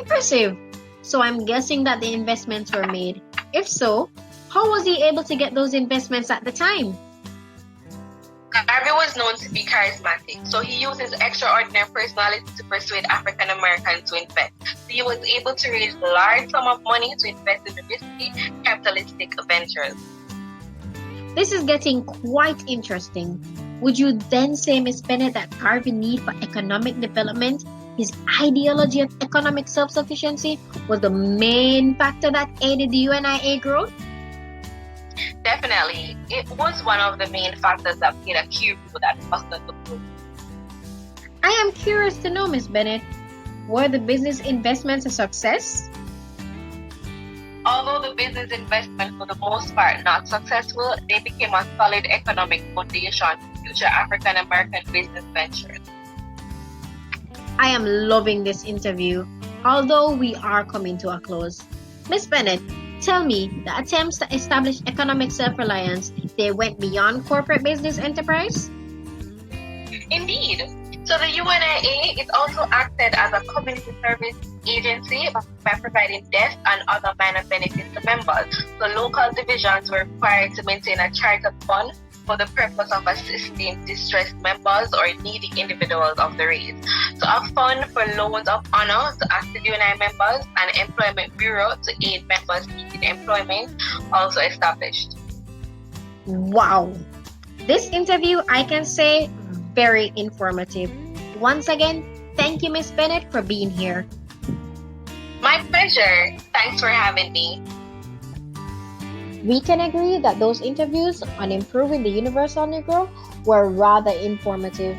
Impressive. So I'm guessing that the investments were made. If so, how was he able to get those investments at the time? Garvey was known to be charismatic, so he used his extraordinary personality to persuade African Americans to invest. So he was able to raise a large sum of money to invest in the risky capitalistic ventures. This is getting quite interesting. Would you then say, Ms. Bennett, that Garvey's need for economic development, his ideology of economic self-sufficiency, was the main factor that aided the UNIA growth? Definitely. It was one of the main factors that played a key role that fostered the growth. I am curious to know, Ms. Bennett, were the business investments a success? Although the business investments for the most part not successful, they became a solid economic foundation for future African American business ventures. I am loving this interview, although we are coming to a close. Ms. Bennett, tell me, the attempts to establish economic self-reliance, they went beyond corporate business enterprise? Indeed. So the UNIA, it also acted as a community service agency by providing death and other minor benefits to members. So local divisions were required to maintain a charter fund for the purpose of assisting distressed members or needy individuals of the race. So a fund for loans of honor to active UNI members and employment bureau to aid members seeking employment also established. Wow. This interview, I can say, very informative. Once again, thank you, Ms. Bennett, for being here. My pleasure. Thanks for having me. We can agree that those interviews on improving the universal Negro were rather informative.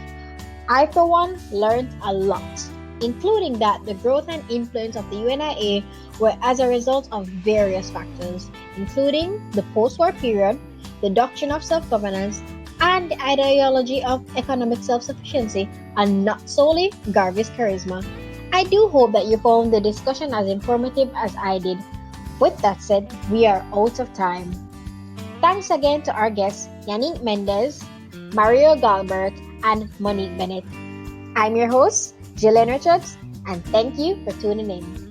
I, for one, learned a lot, including that the growth and influence of the UNIA were as a result of various factors, including the post-war period, the doctrine of self-governance, and the ideology of economic self-sufficiency, and not solely Garvey's charisma. I do hope that you found the discussion as informative as I did. With that said, we are out of time. Thanks again to our guests, Yannick Mendez, Mario Galbert, and Monique Bennett. I'm your host, Jillian Richards, and thank you for tuning in.